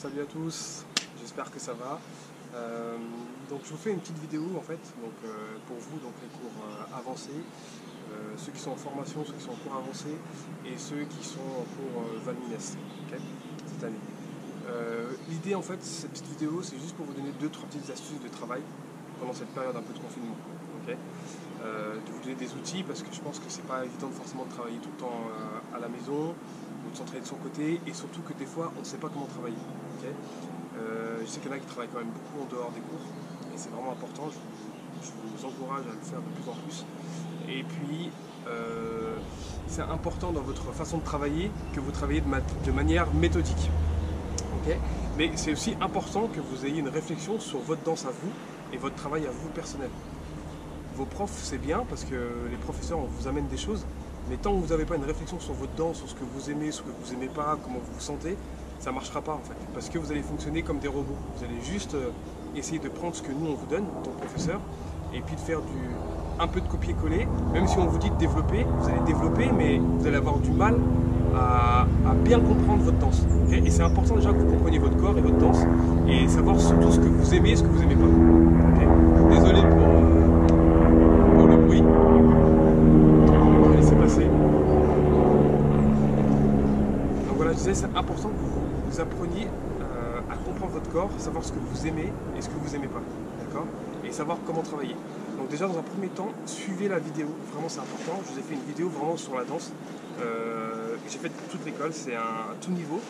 Salut à tous, j'espère que ça va. Donc je vous fais une petite vidéo en fait, pour vous, donc les cours avancés, ceux qui sont en formation, ceux qui sont en cours avancé et ceux qui sont en cours Valmines, ok, cette année. L'idée en fait, cette petite vidéo, c'est juste pour vous donner 2-3 petites astuces de travail pendant cette période un peu de confinement, ok. De vous donner des outils parce que je pense que c'est pas évident forcément de travailler tout le temps à la maison ou de s'entraîner de son côté et surtout que des fois on ne sait pas comment travailler. Okay, je sais qu'il y en a qui travaillent quand même beaucoup en dehors des cours et c'est vraiment important. Je vous encourage à le faire de plus en plus. Et puis c'est important dans votre façon de travailler que vous travaillez de manière méthodique. Okay, mais c'est aussi important que vous ayez une réflexion sur votre danse à vous et votre travail à vous personnel. Vos profs, c'est bien parce que les professeurs vous amènent des choses, mais tant que vous n'avez pas une réflexion sur votre danse, sur ce que vous aimez, ce que vous n'aimez pas, comment vous vous sentez, ça ne marchera pas en fait. Parce que vous allez fonctionner comme des robots. Vous allez juste essayer de prendre ce que nous on vous donne, en tant que professeur, et puis de faire un peu de copier-coller. Même si on vous dit de développer, vous allez développer, mais vous allez avoir du mal à bien comprendre votre danse. Okay, et c'est important déjà que vous compreniez votre corps et votre danse, et savoir surtout ce que vous aimez et ce que vous n'aimez pas. Okay, désolé pour le bruit. On va laisser passer. Donc voilà, je disais, c'est important que vous appreniez à comprendre votre corps, savoir ce que vous aimez et ce que vous n'aimez pas. D'accord? Et savoir comment travailler. Donc déjà, dans un premier temps, suivez la vidéo. Vraiment, c'est important. Je vous ai fait une vidéo vraiment sur la danse. Que j'ai faite pour toute l'école. C'est à tout niveau.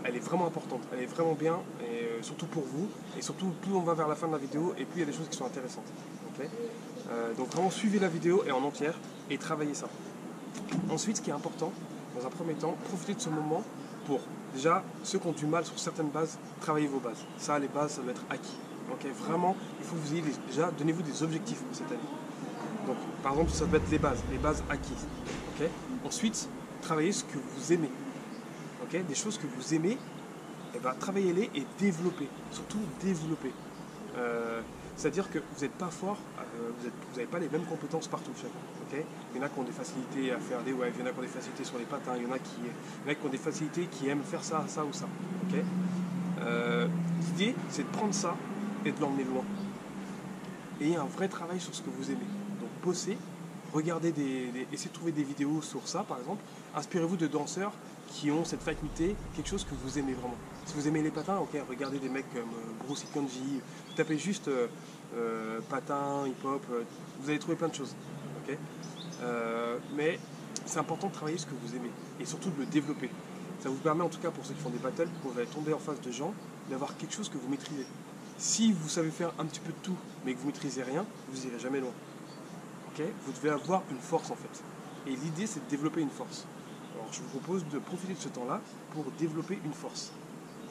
Elle est vraiment importante. Elle est vraiment bien. Et surtout pour vous. Et surtout, plus on va vers la fin de la vidéo, et plus il y a des choses qui sont intéressantes. Okay, donc vraiment, suivez la vidéo et en entière. Et travaillez ça. Ensuite, ce qui est important, dans un premier temps, profitez de ce moment pour, déjà, ceux qui ont du mal sur certaines bases, travaillez vos bases. Ça, les bases, ça doit être acquis. Okay, vraiment, il faut que vous ayez déjà, donnez-vous des objectifs pour cette année. Donc, par exemple, ça doit être les bases acquises. Okay, ensuite, travaillez ce que vous aimez. Okay, des choses que vous aimez, eh ben, travaillez-les et développez. Surtout, développez. C'est-à-dire que vous n'êtes pas fort, vous n'avez pas les mêmes compétences partout chacun. Okay, il y en a qui ont des facilités à faire des waves, il y en a qui ont des facilités sur les patins, il y en a qui ont des facilités qui aiment faire ça, ça ou ça. Okay, l'idée, c'est de prendre ça et de l'emmener loin. Ayez un vrai travail sur ce que vous aimez. Donc bossez, regardez essayez de trouver des vidéos sur ça par exemple. Inspirez-vous de danseurs qui ont cette faculté, quelque chose que vous aimez vraiment. Si vous aimez les patins, ok, regardez des mecs comme Bruce Ikanji, vous tapez juste patins, hip-hop, vous allez trouver plein de choses. Okay, mais c'est important de travailler ce que vous aimez et surtout de le développer. Ça vous permet en tout cas pour ceux qui font des battles, quand vous allez tomber en face de gens, d'avoir quelque chose que vous maîtrisez. Si vous savez faire un petit peu de tout, mais que vous ne maîtrisez rien, vous n'irez jamais loin. Okay, vous devez avoir une force en fait. Et l'idée, c'est de développer une force. Alors, je vous propose de profiter de ce temps-là pour développer une force.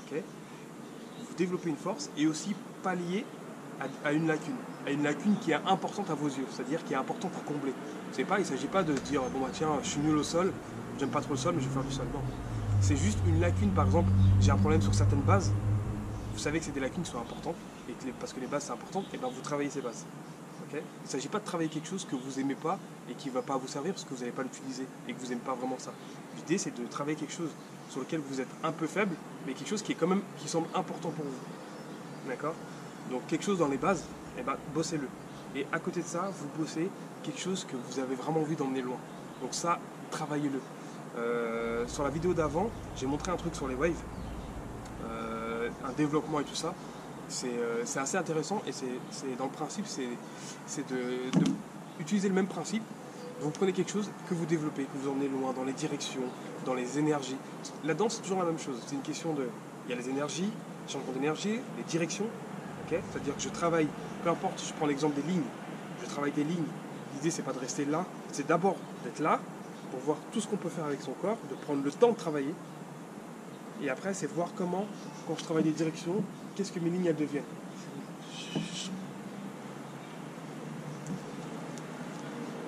Okay, vous développez une force et aussi pallier à une lacune qui est importante à vos yeux, c'est-à-dire qui est importante à combler. Il ne s'agit pas de dire, bon bah tiens, je suis nul au sol, j'aime pas trop le sol, mais je vais faire du sol. Non. C'est juste une lacune, par exemple, j'ai un problème sur certaines bases, vous savez que c'est des lacunes qui sont importantes, et parce que les bases c'est important, et bien vous travaillez ces bases. Okay, il ne s'agit pas de travailler quelque chose que vous n'aimez pas et qui ne va pas vous servir parce que vous n'allez pas l'utiliser et que vous n'aimez pas vraiment ça. L'idée c'est de travailler quelque chose sur lequel vous êtes un peu faible, mais quelque chose qui est quand même, qui semble important pour vous. D'accord? Donc quelque chose dans les bases, eh ben, bossez-le. Et à côté de ça, vous bossez quelque chose que vous avez vraiment envie d'emmener loin. Donc ça, travaillez-le. Sur la vidéo d'avant, j'ai montré un truc sur les waves, un développement et tout ça. C'est assez intéressant et c'est dans le principe, c'est d'utiliser le même principe. Vous prenez quelque chose que vous développez, que vous emmenez loin, dans les directions, dans les énergies. La danse, c'est toujours la même chose. C'est une question de... Il y a les énergies, changement d'énergie, les directions. Okay, c'est-à-dire que je travaille, peu importe, je prends l'exemple des lignes, je travaille des lignes. L'idée, c'est pas de rester là, c'est d'abord d'être là, pour voir tout ce qu'on peut faire avec son corps, de prendre le temps de travailler. Et après, c'est voir comment, quand je travaille des directions, qu'est-ce que mes lignes elles deviennent.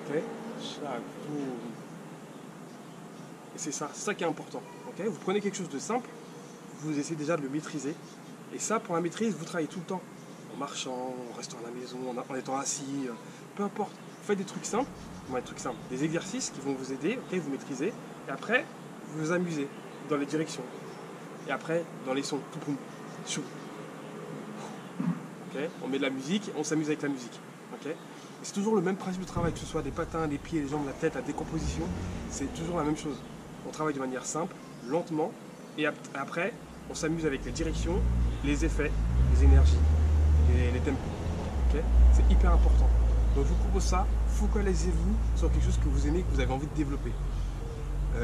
Okay, et c'est ça qui est important. Okay, vous prenez quelque chose de simple, vous essayez déjà de le maîtriser. Et ça, pour la maîtrise, vous travaillez tout le temps. En marchant, en restant à la maison, en étant assis, peu importe. Faites des trucs simples, des exercices qui vont vous aider, okay, vous maîtrisez. Et après, vous vous amusez dans les directions. Et après, dans les sons, tout poum, chou. Okay, on met de la musique, on s'amuse avec la musique. Okay, c'est toujours le même principe de travail, que ce soit des patins, des pieds, les jambes, la tête, la décomposition, c'est toujours la même chose. On travaille de manière simple, lentement, et après, on s'amuse avec les directions, les effets, les énergies, les tempos. Okay, c'est hyper important. Donc je vous propose ça, focalisez-vous sur quelque chose que vous aimez, que vous avez envie de développer.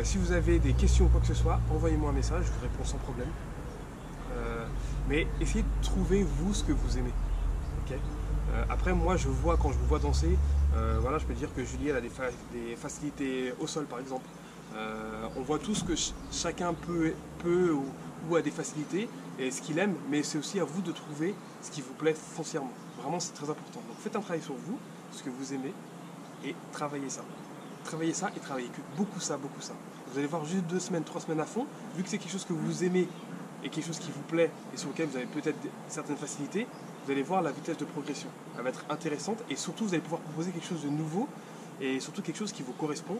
Si vous avez des questions ou quoi que ce soit, envoyez-moi un message, je vous réponds sans problème. Mais essayez de trouver vous ce que vous aimez. Okay, après moi je vois, quand je vous vois danser, voilà, je peux dire que Julie elle a des facilités au sol par exemple. On voit tous que chacun peut ou a des facilités et ce qu'il aime, mais c'est aussi à vous de trouver ce qui vous plaît foncièrement. Vraiment c'est très important. Donc faites un travail sur vous, ce que vous aimez, et travaillez ça. Travaillez ça et travaillez que beaucoup ça, beaucoup ça. Vous allez voir juste 2 semaines, 3 semaines à fond, vu que c'est quelque chose que vous aimez et quelque chose qui vous plaît et sur lequel vous avez peut-être certaines facilités, vous allez voir la vitesse de progression. Elle va être intéressante et surtout vous allez pouvoir proposer quelque chose de nouveau et surtout quelque chose qui vous correspond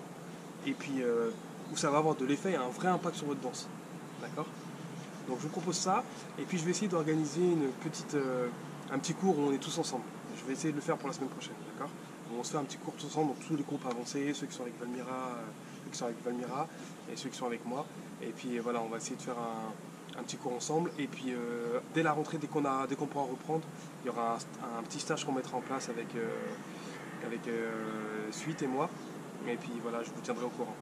et puis où ça va avoir de l'effet et un vrai impact sur votre danse. D'accord ? Donc je vous propose ça et puis je vais essayer d'organiser un petit cours où on est tous ensemble. Je vais essayer de le faire pour la semaine prochaine. D'accord ? On se fait un petit cours tous ensemble, donc tous les groupes avancés, ceux qui sont avec Valmira, et ceux qui sont avec moi. Et puis voilà, on va essayer de faire un petit cours ensemble. Et puis dès la rentrée, dès qu'on pourra reprendre, il y aura un petit stage qu'on mettra en place avec Suite et moi. Et puis voilà, je vous tiendrai au courant.